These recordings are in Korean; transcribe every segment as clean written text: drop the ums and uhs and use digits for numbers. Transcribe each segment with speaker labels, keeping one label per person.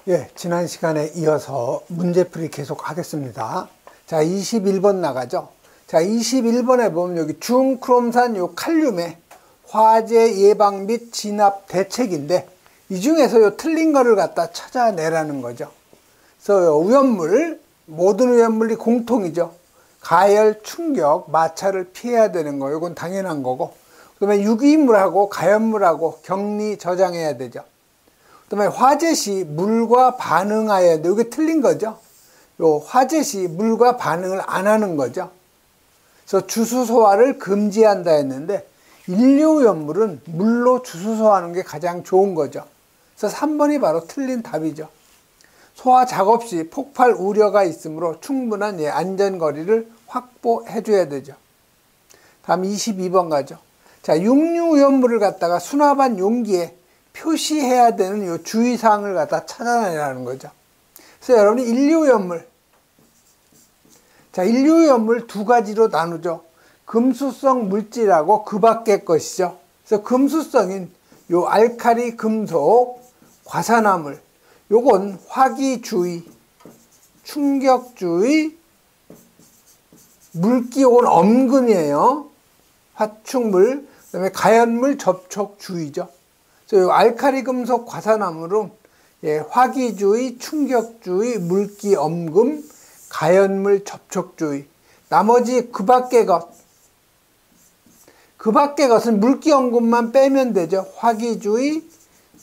Speaker 1: 예, 지난 시간에 이어서 문제풀이 계속 하겠습니다. 자, 21번 나가죠. 자, 21번에 보면 여기 중크롬산 요 칼륨의 화재 예방 및 진압 대책인데 이 중에서 요 틀린 거를 갖다 찾아내라는 거죠. 그래서 오염물, 모든 오염물이 공통이죠. 가열, 충격, 마찰을 피해야 되는 거. 이건 당연한 거고. 그다음에 유기물하고 가연물하고 격리 저장해야 되죠. 그다음에 화재 시 물과 반응하여야 돼. 이게 틀린 거죠. 요 화재 시 물과 반응을 안 하는 거죠. 그래서 주수 소화를 금지한다 했는데 인류오염물은 물로 주수 소화하는 게 가장 좋은 거죠. 그래서 3번이 바로 틀린 답이죠. 소화 작업 시 폭발 우려가 있으므로 충분한 안전거리를 확보해 줘야 되죠. 다음 22번 가죠. 자, 육류오염물을 갖다가 수납한 용기에 표시해야 되는 요 주의사항을 갖다 찾아내라는 거죠. 그래서 여러분이 인류오염물. 자, 인류오염물 두 가지로 나누죠. 금수성 물질하고 그 밖의 것이죠. 그래서 금수성인 요 알칼리 금속, 과산화물. 요건 화기주의, 충격주의, 물기, 요건 엄금이에요. 화충물, 그 다음에 가연물 접촉주의죠. 그래서 알칼리 금속 과산화물은 화기주의, 충격주의, 물기, 엄금, 가연물, 접촉주의. 나머지 그 밖의 것. 그 밖의 것은 물기, 엄금만 빼면 되죠. 화기주의,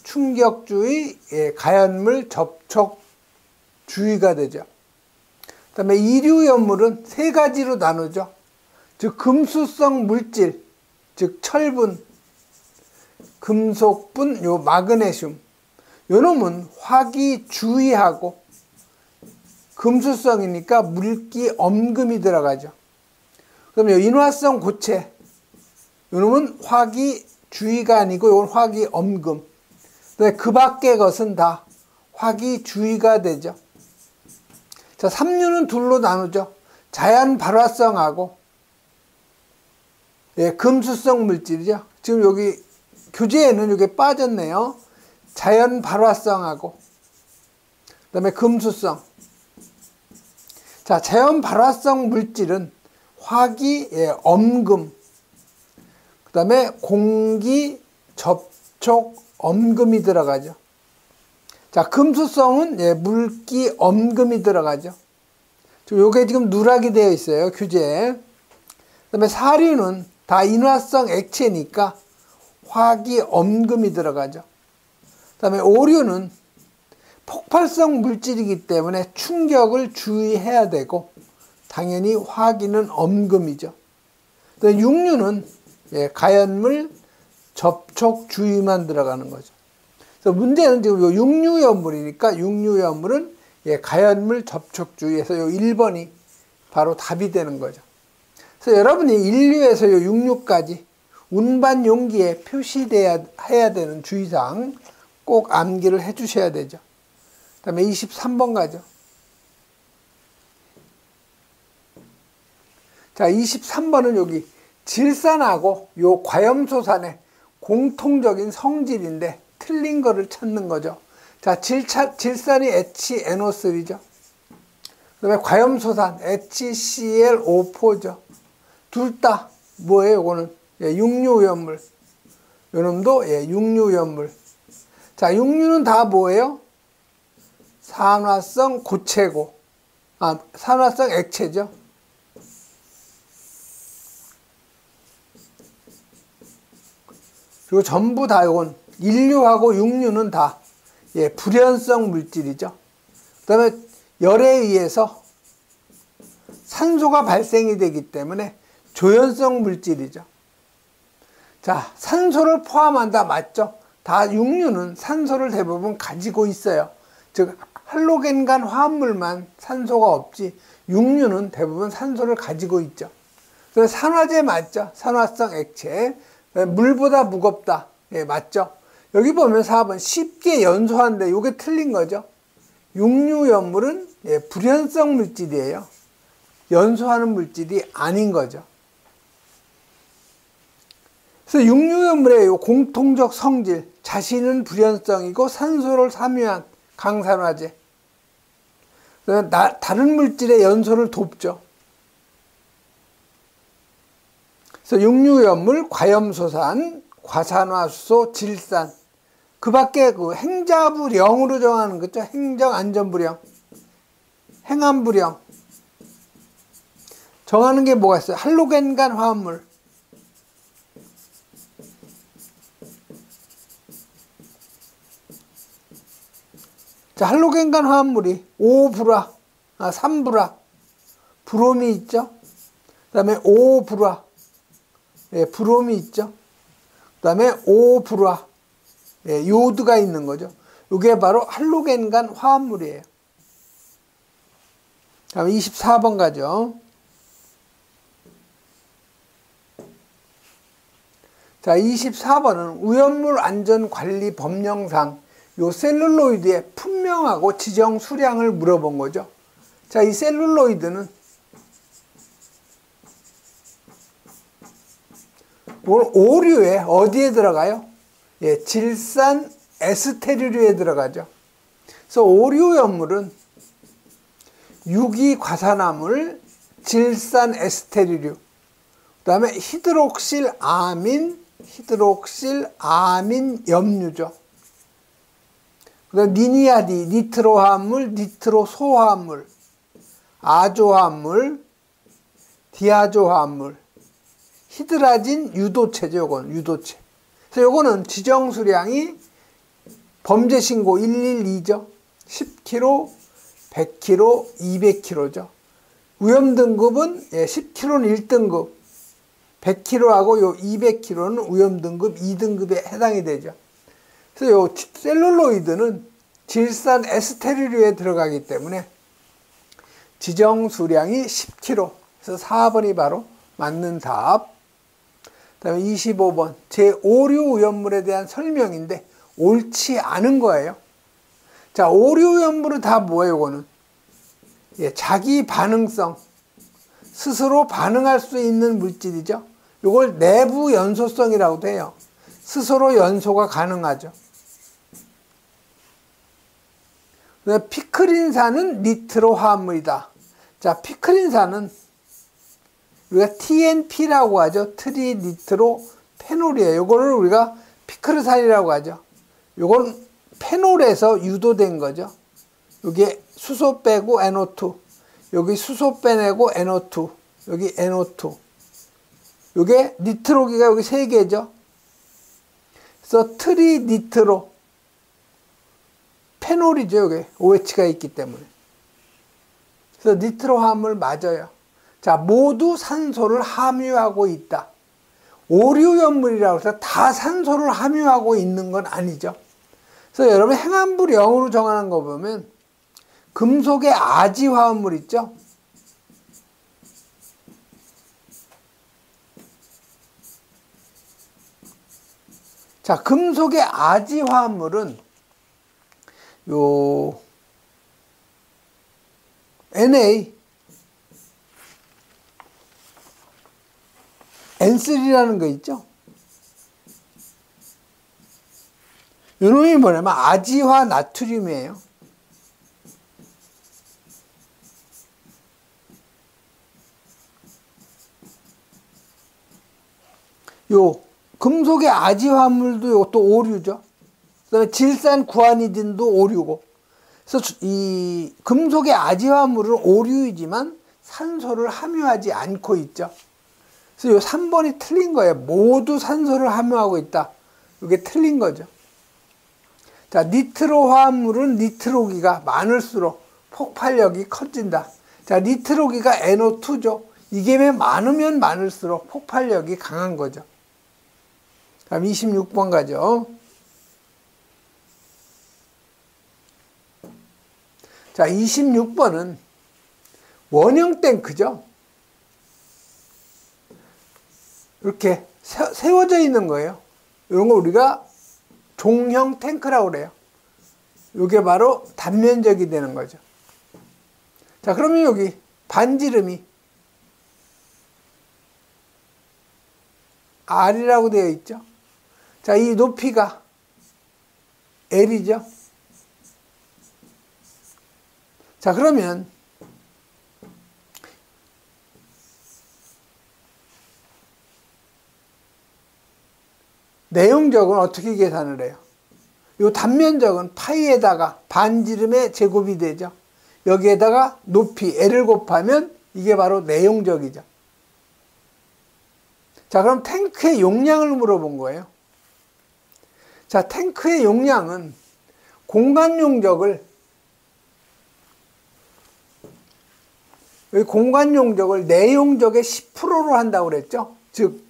Speaker 1: 충격주의, 가연물, 접촉주의가 되죠. 그 다음에 이류염물은 세 가지로 나누죠. 즉 금수성 물질, 즉 철분, 금속분, 요 마그네슘. 요 놈은 화기주의하고 금수성이니까 물기, 엄금이 들어가죠. 그럼 요 인화성 고체, 요 놈은 화기주의가 아니고 요건 화기엄금. 그 밖의 것은 다 화기주의가 되죠. 자, 삼류는 둘로 나누죠. 자연 발화성하고 금수성 물질이죠. 지금 여기 교재에는 이게 빠졌네요. 자연 발화성하고 그다음에 금수성. 자, 자연 발화성 물질은 화기, 엄금, 그다음에 공기, 접촉, 엄금이 들어가죠. 자, 금수성은 물기, 엄금이 들어가죠. 요게 지금 누락이 되어 있어요, 교재에. 그다음에 사류는 다 인화성 액체니까 화기, 엄금이 들어가죠. 그다음에 오류는 폭발성 물질이기 때문에 충격을 주의해야 되고 당연히 화기는 엄금이죠. 그다음에 육류는 가연물, 접촉주의만 들어가는 거죠. 그래서 문제는 지금 요 육류염물이니까 육류염물은 가연물, 접촉주의에서 요 1번이 바로 답이 되는 거죠. 그래서 여러분이 인류에서 요 육류까지 운반 용기에 표시돼야 해야 되는 주의사항 꼭 암기를 해 주셔야 되죠. 그 다음에 23번 가죠. 자, 23번은 여기 질산하고 요 과염소산의 공통적인 성질인데 틀린 거를 찾는 거죠. 자, 질산이 HNO3죠. 그 다음에 과염소산 HClO4죠. 둘 다 뭐예요? 요거는 육류오염물. 요 놈도 육류오염물. 자, 육류는 다 뭐예요? 산화성 고체고, 산화성 액체죠. 그리고 전부 다 이건 인류하고 육류는 다 불연성 물질이죠. 그 다음에 열에 의해서 산소가 발생이 되기 때문에 조연성 물질이죠. 자, 산소를 포함한다 맞죠? 다 육류는 산소를 대부분 가지고 있어요. 즉 할로겐간 화합물만 산소가 없지 육류는 대부분 산소를 가지고 있죠. 그래서 산화제 맞죠? 산화성 액체. 물보다 무겁다. 맞죠? 여기 보면 4번 쉽게 연소한데 이게 틀린 거죠. 육류염물은 불연성 물질이에요. 연소하는 물질이 아닌 거죠. 그래서 육류염물의 공통적 성질, 자신은 불연성이고 산소를 함유한 강산화제. 다른 물질의 연소를 돕죠. 그래서 육류염물, 과염소산, 과산화수소, 질산. 그 밖에 그 행자불영으로 정하는 거죠. 행정안전불영, 행안불영. 정하는 게 뭐가 있어요? 할로겐간 화합물. 자, 할로겐간 화합물이 5불화, 3불화, 브롬이 있죠. 그 다음에 5불화, 예, 브롬이 있죠. 그 다음에 5불화, 예, 요드가 있는 거죠. 이게 바로 할로겐간 화합물이에요. 다음 24번 가죠. 자, 24번은 위험물 안전관리 법령상 요 셀룰로이드의 품명하고 지정 수량을 물어본 거죠. 자, 이 셀룰로이드는 오류에 어디에 들어가요? 예, 질산 에스테르류에 들어가죠. 그래서 오류염물은 유기과산화물, 질산 에스테르류, 그 다음에 히드록실 아민 염류죠. 그 다음 니니아디, 니트로화합물, 니트로소화합물, 아조화합물, 디아조화합물, 히드라진 유도체죠. 요건 유도체. 그래서 요거는 지정 수량이 범죄 신고 112죠. 10kg, 100kg, 200kg죠. 위험 등급은 10kg는 1등급, 100kg하고 요 200kg는 위험 등급 2등급에 해당이 되죠. 그래서 요 셀룰로이드는 질산 에스테르류에 들어가기 때문에 지정 수량이 10kg. 그래서 4번이 바로 맞는 답. 그다음에 25번 제5류 위험물에 대한 설명인데 옳지 않은 거예요. 자, 오류 위험물은 다 뭐예요? 이거는 예, 자기 반응성, 스스로 반응할 수 있는 물질이죠. 이걸 내부 연소성이라고도 해요. 스스로 연소가 가능하죠. 피크린산은 니트로 화합물이다. 자, 피크린산은 우리가 TNP라고 하죠. 트리니트로 페놀이에요. 이거를 우리가 피크르산이라고 하죠. 이건 페놀에서 유도된 거죠. 여기 수소 빼고 NO2, 여기 수소 빼내고 NO2, 여기 NO2. 이게 니트로기가 여기 3개죠. 그래서 트리니트로 페놀이죠. 여기 OH가 있기 때문에. 그래서 니트로 화합물 맞아요. 자, 모두 산소를 함유하고 있다. 오류염물이라고 해서 다 산소를 함유하고 있는 건 아니죠. 그래서 여러분 행안부 0으로 정하는 거 보면 금속의 아지화합물 있죠. 자, 금속의 아지화합물은 요 N3라는 거 있죠. 이놈이 뭐냐면 아지화 나트륨이에요. 요 금속의 아지화물도 이것도 오류죠. 그다음에 질산 구아니딘도 오류고. 그래서 이 금속의 아지화물은 오류이지만 산소를 함유하지 않고 있죠. 그래서 요 3번이 틀린 거예요. 모두 산소를 함유하고 있다. 이게 틀린 거죠. 자, 니트로 화합물은 니트로기가 많을수록 폭발력이 커진다. 자, 니트로기가 NO2죠. 이게 왜 많으면 많을수록 폭발력이 강한 거죠. 다음 26번 가죠. 자, 26번은 원형 탱크죠. 이렇게 세워져 있는 거예요. 이런 거 우리가 종형 탱크라고 그래요. 이게 바로 단면적이 되는 거죠. 자, 그러면 여기 반지름이 R이라고 되어 있죠. 자, 이 높이가 L이죠. 자, 그러면 내용적은 어떻게 계산을 해요? 요 단면적은 파이에다가 반지름의 제곱이 되죠. 여기에다가 높이 L을 곱하면 이게 바로 내용적이죠. 자, 그럼 탱크의 용량을 물어본 거예요. 자, 탱크의 용량은 공간 용적을, 여기 공간 용적을 내용적의 10%로 한다고 그랬죠. 즉,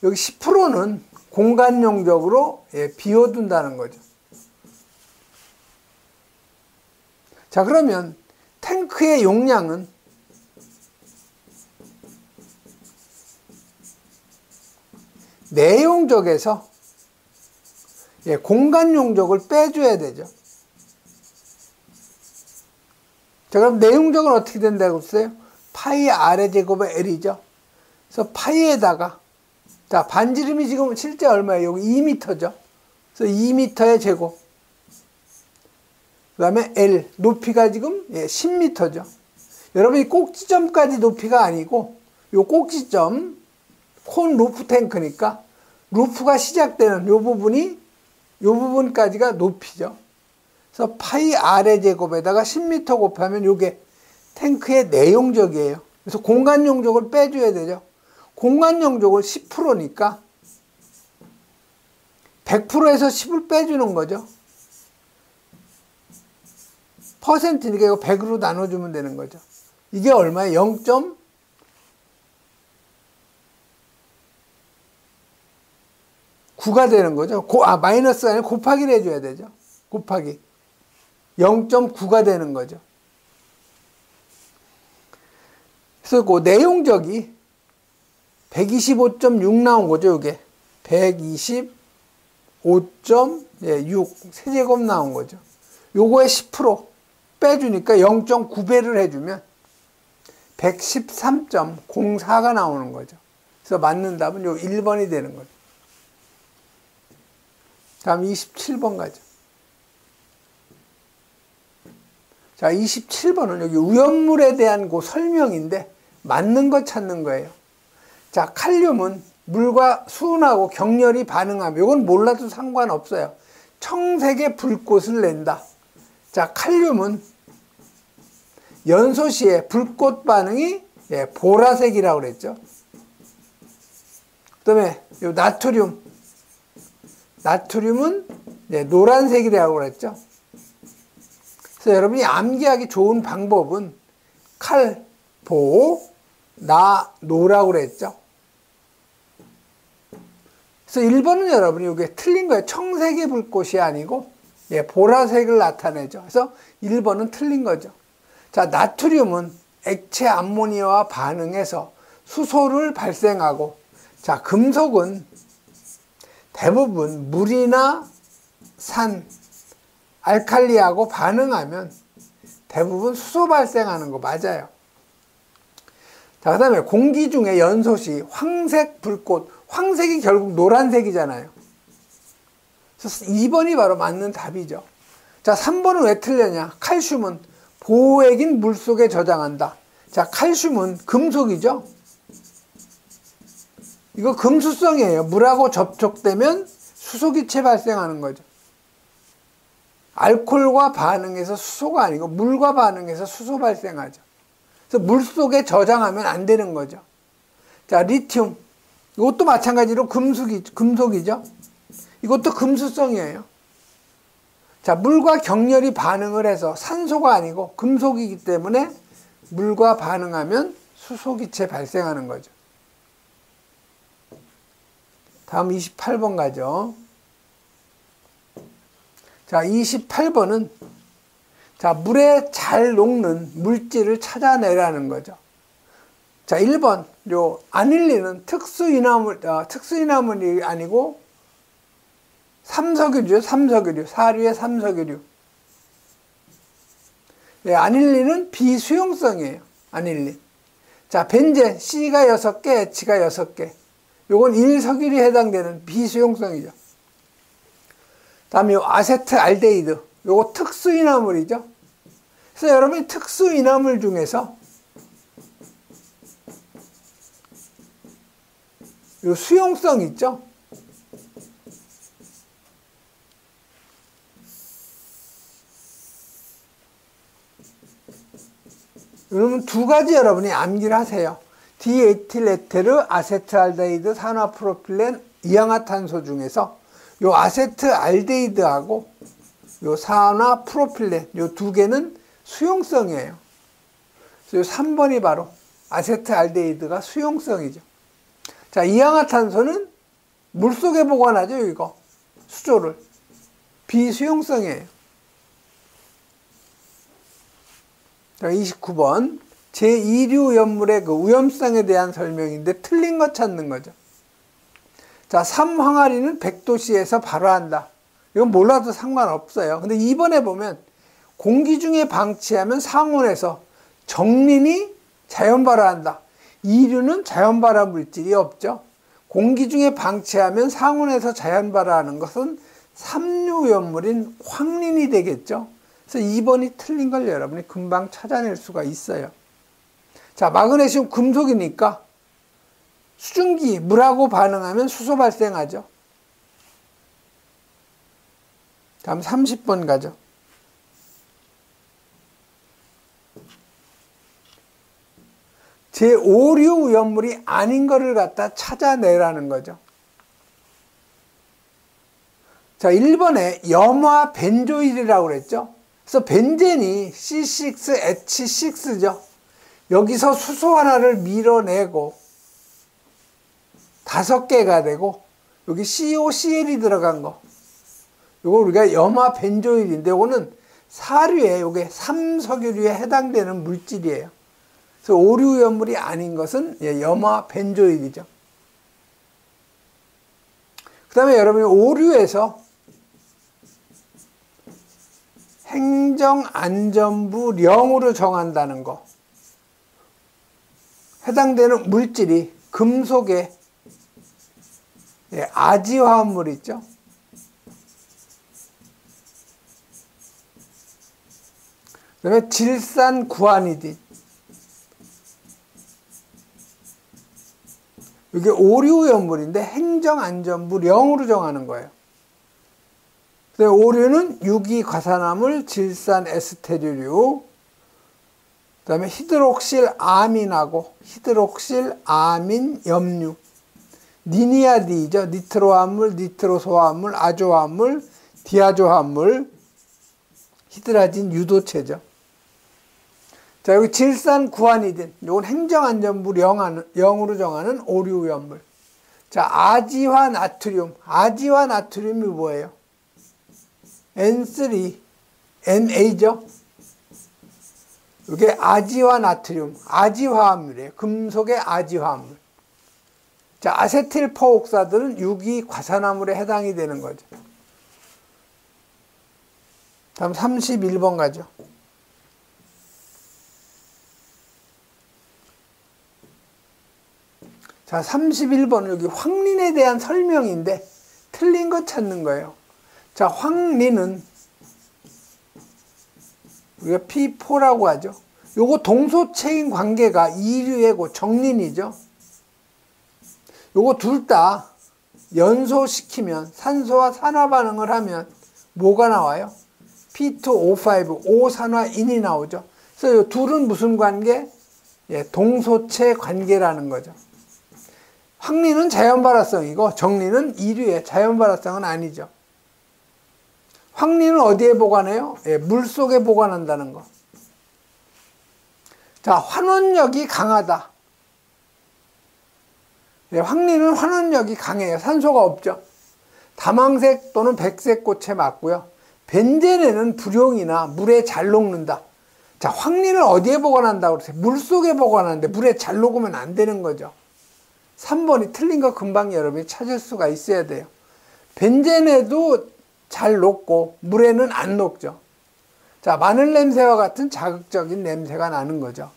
Speaker 1: 여기 10%는 공간 용적으로 비워둔다는 거죠. 자, 그러면 탱크의 용량은 내용적에서 공간 용적을 빼줘야 되죠. 자, 그럼 내용적은 어떻게 된다고 했어요? 파이 R의 제곱의 L이죠. 그래서 파이에다가, 자, 반지름이 지금 실제 얼마예요? 여기 2m죠. 그래서 2m의 제곱. 그 다음에 L, 높이가 지금 10m죠. 여러분, 이 꼭지점까지 높이가 아니고, 요 꼭지점, 콘 루프 탱크니까, 루프가 시작되는 요 부분이, 요 부분까지가 높이죠. 그래서 파이 R의 제곱에다가 10m 곱하면 요게 탱크의 내용적이에요. 그래서 공간 용적을 빼줘야 되죠. 공간 용적을 10%니까 100%에서 10을 빼주는 거죠. 퍼센트니까 이거 100으로 나눠주면 되는 거죠. 이게 얼마예요? 0.9가 되는 거죠. 마이너스가 아니라 곱하기를 해줘야 되죠. 곱하기. 0.9가 되는 거죠. 그래서 그 내용적이 125.6 나온 거죠, 이게. 125.6 세제곱 나온 거죠. 요거에 10% 빼주니까 0.9배를 해주면 113.04가 나오는 거죠. 그래서 맞는 답은 요 1번이 되는 거죠. 다음 27번 가죠. 자, 27번은 여기 오염물에 대한 그 설명인데 맞는 거 찾는 거예요. 자, 칼륨은 물과 수은하고 격렬히 반응하며, 이건 몰라도 상관없어요. 청색의 불꽃을 낸다. 자, 칼륨은 연소 시에 불꽃 반응이 보라색이라고 그랬죠. 그 다음에 요 나트륨은 노란색이라고 그랬죠. 그래서 여러분이 암기하기 좋은 방법은 칼, 보, 나, 노라고 그랬죠. 그래서 1번은 여러분이 이게 틀린 거예요. 청색의 불꽃이 아니고 보라색을 나타내죠. 그래서 1번은 틀린 거죠. 자, 나트륨은 액체 암모니아와 반응해서 수소를 발생하고, 자, 금속은 대부분 물이나 산, 알칼리하고 반응하면 대부분 수소 발생하는 거 맞아요. 자, 그 다음에 공기 중에 연소시 황색 불꽃, 황색이 결국 노란색이잖아요. 그래서 2번이 바로 맞는 답이죠. 자, 3번은 왜 틀렸냐? 칼슘은 보호액인 물속에 저장한다. 자, 칼슘은 금속이죠. 이거 금수성이에요. 물하고 접촉되면 수소기체 발생하는 거죠. 알코올과 반응해서 수소가 아니고 물과 반응해서 수소 발생하죠. 그래서 물속에 저장하면 안 되는 거죠. 자, 리튬. 이것도 마찬가지로 금속이죠. 이것도 금수성이에요. 자, 물과 격렬히 반응을 해서 산소가 아니고 금속이기 때문에 물과 반응하면 수소기체 발생하는 거죠. 다음 28번 가죠. 자, 28번은 자, 물에 잘 녹는 물질을 찾아내라는 거죠. 자, 1번 요 아닐린은 특수인화물이 아니고 삼석유죠. 삼석유. 사류의 삼석유. 아닐린은 비수용성이에요. 아닐린. 자, 벤젠 C가 6개, H가 6개. 요건 1석유에 해당되는 비수용성이죠. 다음에 요 아세트알데히드. 요거 특수인화물이죠. 그래서 여러분이 특수 인화물 중에서 요 수용성 있죠? 그러면 두 가지 여러분이 암기를 하세요. 디에틸에테르 아세트알데히드 산화프로필렌 이항화탄소 중에서 요 아세트알데히드하고 요 산화프로필렌 요 두 개는 수용성이에요. 그래서 요 3번이 바로 아세트알데히드가 수용성이죠. 자, 이항화탄소는 물속에 보관하죠, 이거. 수조를. 비수용성이에요. 자, 29번. 제2류 연물의 그 위험성에 대한 설명인데 틀린 거 찾는 거죠. 자, 3항아리는 100도씨에서 발화한다. 이건 몰라도 상관없어요. 근데 2번에 보면 공기 중에 방치하면 상온에서 정린이 자연 발화한다. 2류는 자연 발화 물질이 없죠. 공기 중에 방치하면 상온에서 자연 발화하는 것은 3류 연물인 황린이 되겠죠. 그래서 2번이 틀린 걸 여러분이 금방 찾아낼 수가 있어요. 자, 마그네슘 금속이니까 수증기, 물하고 반응하면 수소 발생하죠. 다음 30번 가죠. 제5류 연물이 아닌 거를 갖다 찾아내라는 거죠. 자, 1번에 염화 벤조일이라고 그랬죠. 그래서 벤젠이 C6H6죠. 여기서 수소 하나를 밀어내고 5개가 되고 여기 COCl이 들어간 거. 이거 우리가 염화 벤조일인데 이거는 사류에 요게 삼석유류에 해당되는 물질이에요. 그래서 오류 연물이 아닌 것은 염화 벤조일이죠. 그 다음에 여러분이 오류에서 행정안전부 0으로 정한다는 거. 해당되는 물질이 금속의 아지화합물 있죠. 그 다음에 질산구아니딘. 이게 오류연물인데 행정안전부 0으로 정하는 거예요. 그 다음에 오류는 유기과산화물, 질산에스테르류, 그 다음에 히드록실아민하고 히드록실아민 염류, 니니아디죠. 니트로화합물, 니트로소화합물, 아조화합물, 디아조화합물, 히드라진 유도체죠. 자, 여기 질산구아니딘, 이건 행정안전부 0으로 정하는 오류연물. 자, 아지화나트륨, 아지화나트륨이 뭐예요? N3, NA죠. 이게 아지화나트륨, 아지화합물이에요. 금속의 아지화합물. 자, 아세틸퍼옥사드는 유기과산화물에 해당이 되는 거죠. 다음 31번 가죠. 자, 31번은 여기 황린에 대한 설명인데 틀린 거 찾는 거예요. 자, 황린은 우리가 P4라고 하죠. 요거 동소체인 관계가 이류이고 정린이죠. 요거 둘 다 연소시키면 산소와 산화 반응을 하면 뭐가 나와요? P2O5, 오산화인이 나오죠. 그래서 이 둘은 무슨 관계? 동소체 관계라는 거죠. 황린은 자연발화성이고 정린은 이류의 자연발화성은 아니죠. 황린은 어디에 보관해요? 물속에 보관한다는 거. 자, 환원력이 강하다. 황린은 환원력이 강해요. 산소가 없죠. 다망색 또는 백색 꽃에 맞고요. 벤젠에는 불용이나 물에 잘 녹는다. 자, 황린을 어디에 보관한다고 그러세요? 물속에 보관하는데 물에 잘 녹으면 안 되는 거죠. 3번이 틀린 거 금방 여러분이 찾을 수가 있어야 돼요. 벤젠에도 잘 녹고 물에는 안 녹죠. 자, 마늘 냄새와 같은 자극적인 냄새가 나는 거죠.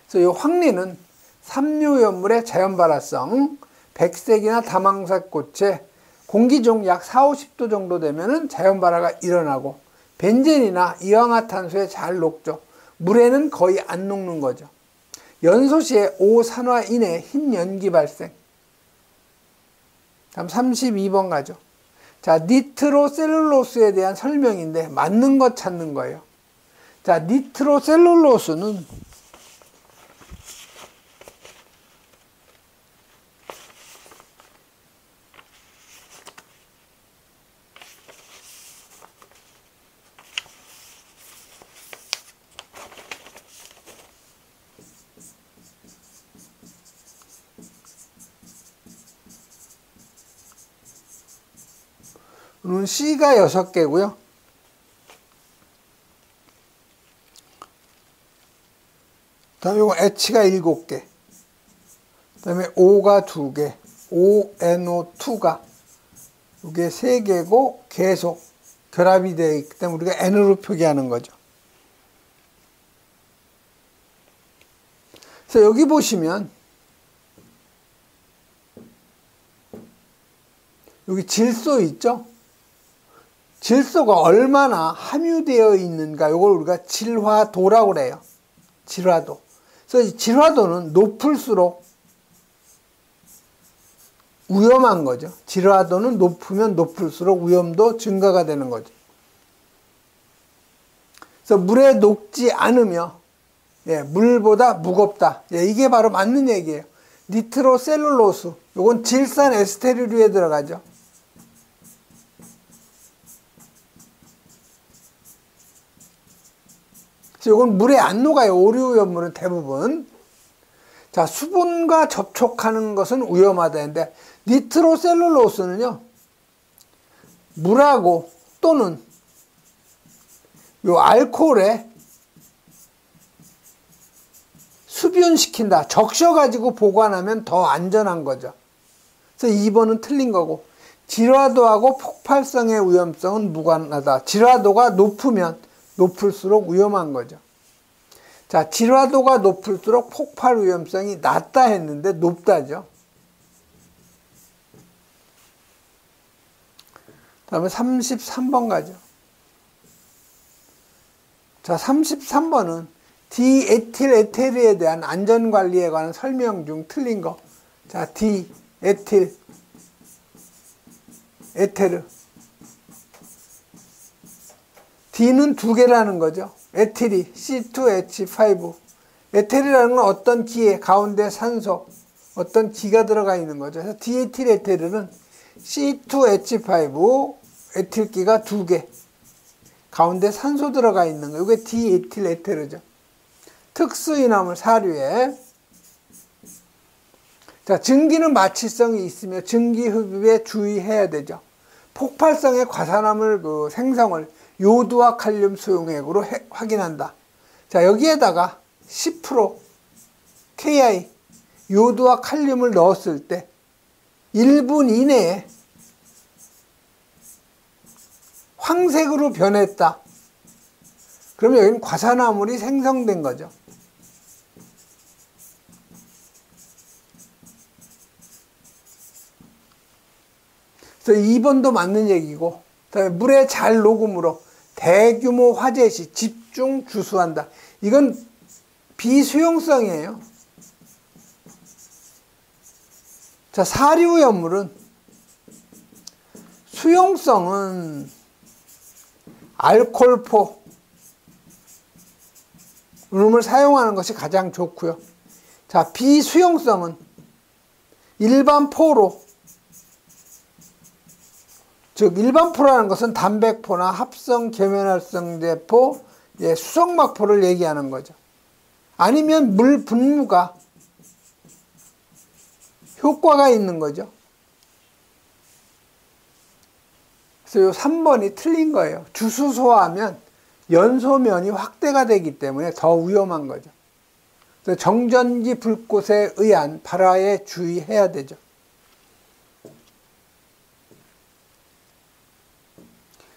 Speaker 1: 그래서 이 황린은 삼류연물의 자연발화성, 백색이나 다망색 꽃에 공기 중 약 4, 50도 정도 되면은 자연발화가 일어나고 벤젠이나 이항화탄소에 잘 녹죠. 물에는 거의 안 녹는 거죠. 연소 시에 오산화 이내 흰 연기 발생. 다음 32번 가죠. 자, 니트로셀룰로스에 대한 설명인데 맞는 것 찾는 거예요. 자, 니트로셀룰로스는 C가 6개고요. 다음에 이거 H가 7개. 다음에 O가 2개. ONO2가 이게 3개고 계속 결합이 되어 있기 때문에 우리가 N으로 표기하는 거죠. 그래서 여기 보시면 여기 질소 있죠? 질소가 얼마나 함유되어 있는가, 이걸 우리가 질화도라고 그래요. 질화도. 그래서 이 질화도는 높을수록 위험한 거죠. 질화도는 높으면 높을수록 위험도 증가가 되는 거죠. 그래서 물에 녹지 않으며, 물보다 무겁다. 이게 바로 맞는 얘기예요. 니트로셀룰로스. 요건 질산 에스테르류에 들어가죠. 이건 물에 안 녹아요. 오류염물은 대부분. 자, 수분과 접촉하는 것은 위험하다는데 니트로셀룰로스는요, 물하고 또는 요 알코올에 수변시킨다. 적셔가지고 보관하면 더 안전한 거죠. 그래서 2번은 틀린 거고, 질화도하고 폭발성의 위험성은 무관하다. 질화도가 높으면 높을수록 위험한 거죠. 자, 질화도가 높을수록 폭발 위험성이 낮다 했는데 높다죠. 다음에 33번 가죠. 자, 33번은 디에틸에테르에 대한 안전관리에 관한 설명 중 틀린 거. 자, 디에틸에테르. D는 2개라는 거죠. 에틸이 C2H5. 에텔이라는 건 어떤 기에 가운데 산소, 어떤 기가 들어가 있는 거죠. 그래서 디에틸에테르는 C2H5 에틸기가 2개. 가운데 산소 들어가 있는 거. 이게 디에틸에테르죠. 특수인화물 사료에. 자, 증기는 마취성이 있으며 증기 흡입에 주의해야 되죠. 폭발성의 과산화물 생성을 요드와 칼륨 수용액으로 확인한다. 자, 여기에다가 10% KI 요드와 칼륨을 넣었을 때 1분 이내에 황색으로 변했다. 그러면 여기는 과산화물이 생성된 거죠. 그래서 2번도 맞는 얘기고, 그다음에 물에 잘 녹음으로 대규모 화재 시 집중 주수한다. 이건 비수용성이에요. 자, 사료염물은 수용성은 알코올포 을 사용하는 것이 가장 좋고요. 자, 비수용성은 일반 포로, 즉 일반 포라는 것은 담백포나 합성 계면활성제포, 수성막포를 얘기하는 거죠. 아니면 물 분무가 효과가 있는 거죠. 그래서 요 3번이 틀린 거예요. 주수 소화하면 연소면이 확대가 되기 때문에 더 위험한 거죠. 그래서 정전기 불꽃에 의한 발화에 주의해야 되죠.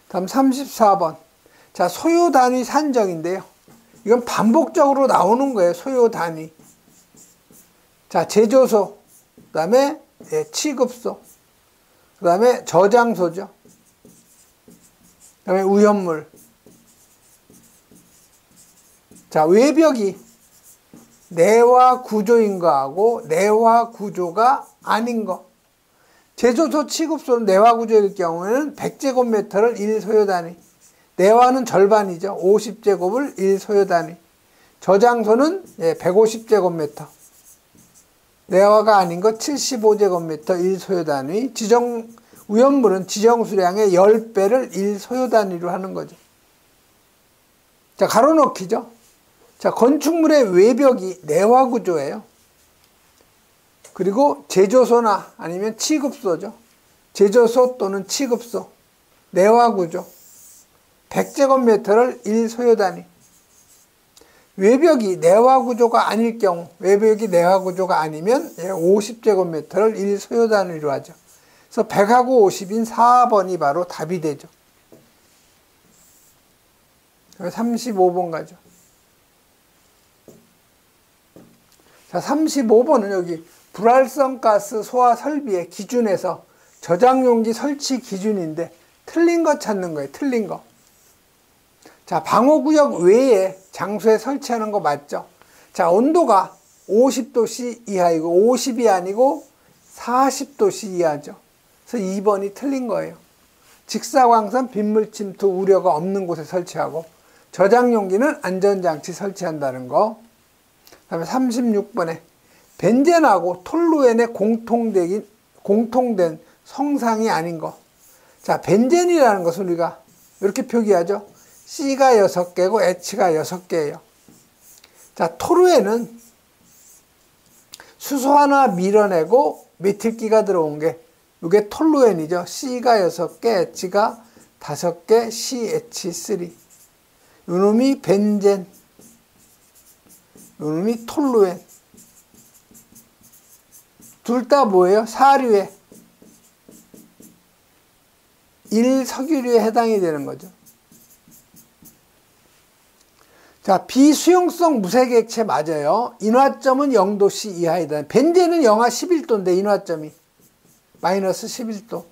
Speaker 1: 다음 34번. 자, 소요 단위 산정인데요. 이건 반복적으로 나오는 거예요. 소요 단위. 자, 제조소, 그 다음에 취급소, 그 다음에 저장소죠. 그 다음에 위험물. 자, 외벽이 내화 구조인 거하고 내화 구조가 아닌 거. 제조소 취급소는 내화 구조일 경우에는 100제곱미터를 1소요 단위. 내화는 절반이죠. 50제곱을 1소요 단위. 저장소는 150제곱미터. 내화가 아닌 거 75제곱미터 1소요 단위. 우연물은 지정수량의 10배를 1소요 단위로 하는 거죠. 자, 가로넣기죠. 자, 건축물의 외벽이 내화 구조예요. 그리고 제조소나 아니면 취급소죠. 제조소 또는 취급소. 내화 구조. 100제곱미터를 1소요 단위. 외벽이 내화 구조가 아닐 경우, 외벽이 내화 구조가 아니면 50제곱미터를 1소요 단위로 하죠. 그래서 100하고 50인 4번이 바로 답이 되죠. 35번 가죠. 자, 35번은 여기 불활성 가스 소화 설비의 기준에서 저장용기 설치 기준인데 틀린 거 찾는 거예요. 틀린 거. 자, 방호구역 외에 장소에 설치하는 거 맞죠? 자, 온도가 50도씨 이하이고 50이 아니고 40도씨 이하죠. 그래서 2번이 틀린 거예요. 직사광선 빗물 침투 우려가 없는 곳에 설치하고 저장용기는 안전장치 설치한다는 거. 그 다음에 36번에 벤젠하고 톨루엔의 공통된 성상이 아닌 거. 자, 벤젠이라는 것은 우리가 이렇게 표기하죠. C가 6개고 H가 6개예요. 자, 톨루엔은 수소 하나 밀어내고 메틸기가 들어온 게 이게 톨루엔이죠. C가 6개, H가 5개, CH3. 요놈이 벤젠, 요놈이 톨루엔. 둘 다 뭐예요? 사류에 1석유류에 해당이 되는 거죠. 자, 비수용성 무색 액체 맞아요. 인화점은 0도씨 이하이다. 벤젠은 영하 11도인데 인화점이 마이너스 11도.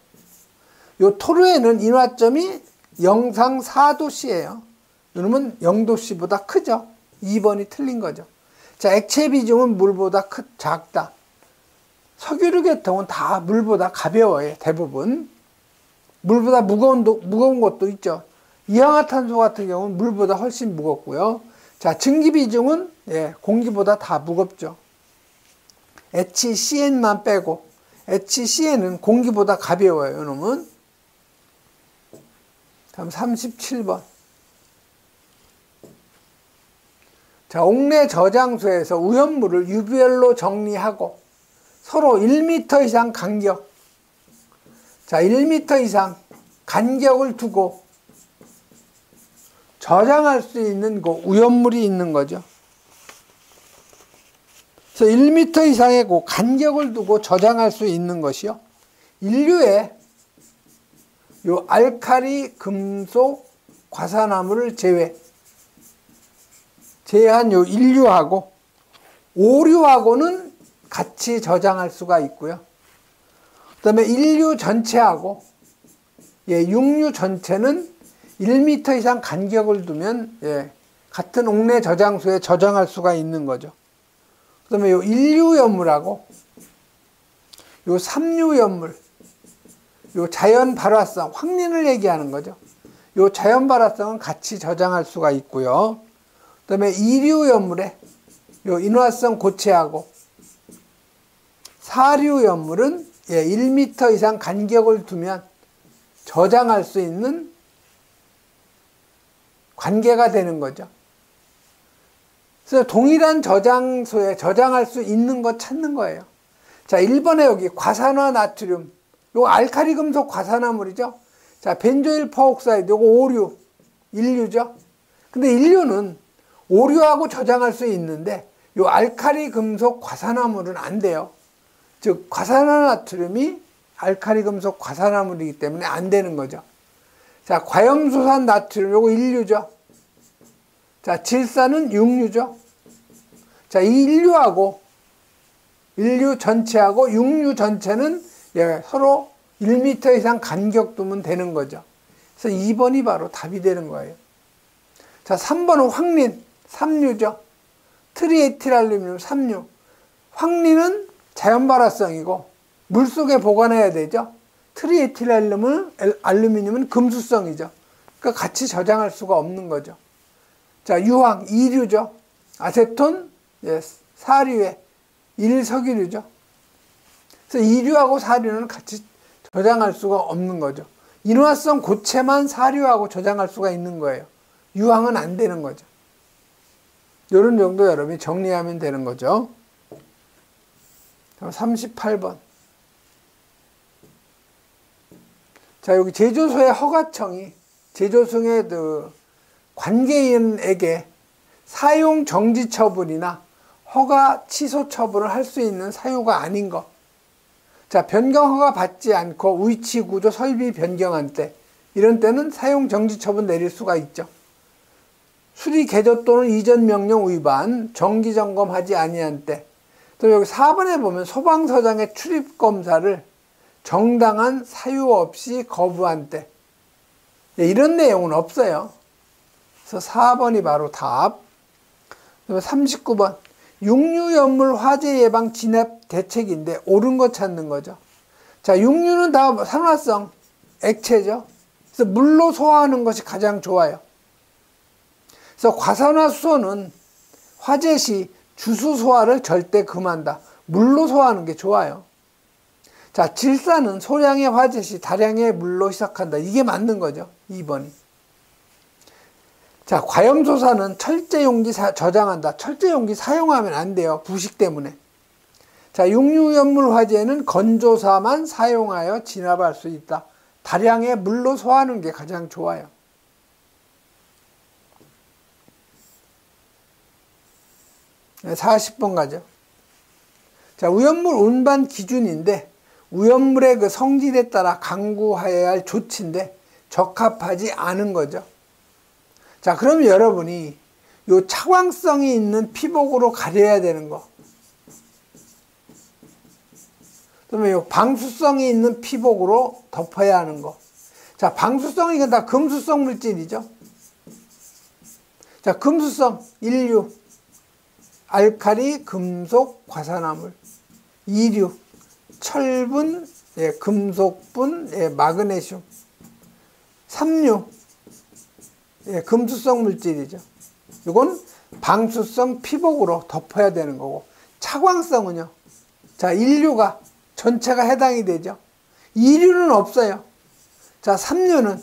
Speaker 1: 요 토르에는 인화점이 영상 4도씨예요. 이놈은 0도씨보다 크죠. 2번이 틀린 거죠. 자, 액체 비중은 물보다 작다. 석유류 계통은 다 물보다 가벼워요. 대부분. 물보다 무거운 것도 있죠. 이산화탄소 같은 경우는 물보다 훨씬 무겁고요. 자, 증기 비중은 공기보다 다 무겁죠. HCn만 빼고 HCn은 공기보다 가벼워요. 이놈은. 다음 37번. 자, 옥내 저장소에서 오염물을 유별로 정리하고 서로 1m 이상 간격. 자, 1m 이상 간격을 두고 저장할 수 있는 오염물이 있는 거죠. 그래서 1m 이상의 간격을 두고 저장할 수 있는 것이요. 인류의 요 알칼리 금속 과산화물을 제외한 요 인류하고 오류하고는 같이 저장할 수가 있고요. 그 다음에 인류 전체하고 육류 전체는 1m 이상 간격을 두면 같은 옥내 저장소에 저장할 수가 있는 거죠. 그 다음에 요 인류염물하고 요 삼류염물, 요 자연 발화성, 황린을 얘기하는 거죠. 요 자연 발화성은 같이 저장할 수가 있고요. 그 다음에 이류염물에 요 인화성 고체하고 사류염물은 1m 이상 간격을 두면 저장할 수 있는 관계가 되는 거죠. 그래서 동일한 저장소에 저장할 수 있는 거 찾는 거예요. 자, 1번에 여기 과산화 나트륨, 요거 알칼리 금속 과산화물이죠. 자, 벤조일 퍼옥사이드, 요거 오류, 인류죠. 근데 인류는 오류하고 저장할 수 있는데 요 알칼리 금속 과산화물은 안 돼요. 즉 과산화 나트륨이 알칼리 금속 과산화물이기 때문에 안 되는 거죠. 자, 과염소산 나트륨, 요거 인류죠. 자, 질산은 육류죠. 자, 이 인류 전체하고 육류 전체는 서로 1m 이상 간격 두면 되는 거죠. 그래서 2번이 바로 답이 되는 거예요. 자, 3번은 황린. 삼류죠. 트리에틸알루미늄 삼류. 황리는 자연발화성이고 물속에 보관해야 되죠. 트리에틸알루미늄은 금수성이죠. 그러니까 같이 저장할 수가 없는 거죠. 자, 유황, 이류죠. 아세톤, 예, 사류에 일석이류죠. 그래서 이류하고 사류는 같이 저장할 수가 없는 거죠. 인화성 고체만 사류하고 저장할 수가 있는 거예요. 유황은 안 되는 거죠. 이런 정도 여러분이 정리하면 되는 거죠. 38번. 자, 여기 제조소의 허가청이 제조소의 그 관계인에게 사용 정지 처분이나 허가 취소 처분을 할 수 있는 사유가 아닌 것. 자, 변경 허가 받지 않고 위치 구조 설비 변경한 때, 이런 때는 사용 정지 처분 내릴 수가 있죠. 수리 개조 또는 이전 명령 위반, 정기 점검하지 아니한 때. 또 여기 4번에 보면 소방서장의 출입 검사를 정당한 사유 없이 거부한 때. 이런 내용은 없어요. 그래서 4번이 바로 답. 39번. 육류연물 화재 예방 진압 대책인데 옳은 거 찾는 거죠. 자, 육류는 다 산화성 액체죠. 그래서 물로 소화하는 것이 가장 좋아요. 그래서 과산화수소는 화재 시 주수 소화를 절대 금한다. 물로 소화하는 게 좋아요. 자, 질산은 소량의 화재 시 다량의 물로 희석한다. 이게 맞는 거죠. 2번이. 자, 과염소사는 철제용기 저장한다. 철제용기 사용하면 안 돼요. 부식 때문에. 자, 육류연물 화재는 건조사만 사용하여 진압할 수 있다. 다량의 물로 소화하는 게 가장 좋아요. 네, 40번 가죠. 자, 우연물 운반 기준인데 우연물의 그 성질에 따라 강구하여야 할 조치인데 적합하지 않은 거죠. 자, 그럼 여러분이 요 차광성이 있는 피복으로 가려야 되는 거. 그러면 요 방수성이 있는 피복으로 덮어야 하는 거. 자, 방수성이 이건 다 금수성 물질이죠. 자, 금수성, 인류, 알칼리, 금속, 과산화물, 이류, 철분, 예, 금속분, 예, 마그네슘, 삼류, 예, 금수성 물질이죠. 이건 방수성 피복으로 덮어야 되는 거고, 차광성은요. 자, 인류가 전체가 해당이 되죠. 이류는 없어요. 자, 삼류는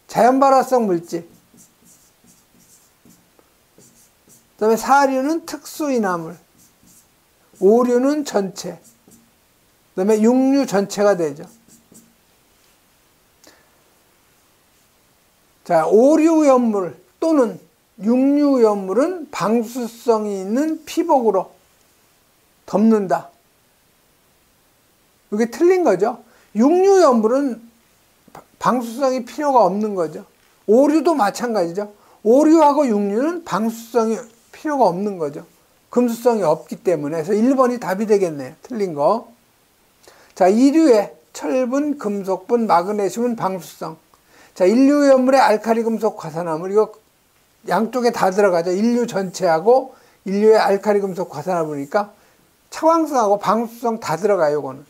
Speaker 1: 자연발화성 물질. 그 다음에 사류는 특수인화물. 오류는 전체. 그 다음에 육류 전체가 되죠. 자, 오류연물 또는 육류연물은 방수성이 있는 피복으로 덮는다. 이게 틀린 거죠. 육류연물은 방수성이 필요가 없는 거죠. 오류도 마찬가지죠. 오류하고 육류는 방수성이 필요가 없는 거죠. 금수성이 없기 때문에. 그래서 1번이 답이 되겠네요. 틀린 거. 자, 이류에 철분, 금속분, 마그네슘은 방수성. 자, 인류연물의 알칼리 금속 과산화물, 이거 양쪽에 다 들어가죠. 인류 전체하고 인류의 알칼리 금속 과산화물이니까 차광성하고 방수성 다 들어가요, 이거는.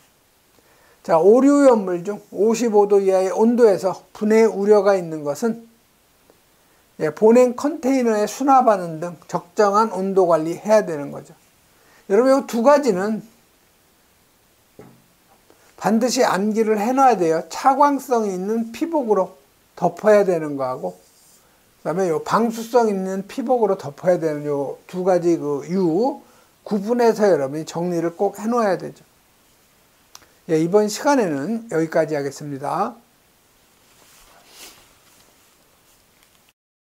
Speaker 1: 자, 오류연물 중 55도 이하의 온도에서 분해 우려가 있는 것은, 예, 보냉 컨테이너에 수납하는 등 적정한 온도 관리 해야 되는 거죠. 여러분, 이 두 가지는 반드시 암기를 해놔야 돼요. 차광성이 있는 피복으로 덮어야 되는 거하고, 그 다음에 요 방수성 있는 피복으로 덮어야 되는 요 두 가지 그 구분해서 여러분이 정리를 꼭 해놓아야 되죠. 예, 이번 시간에는 여기까지 하겠습니다.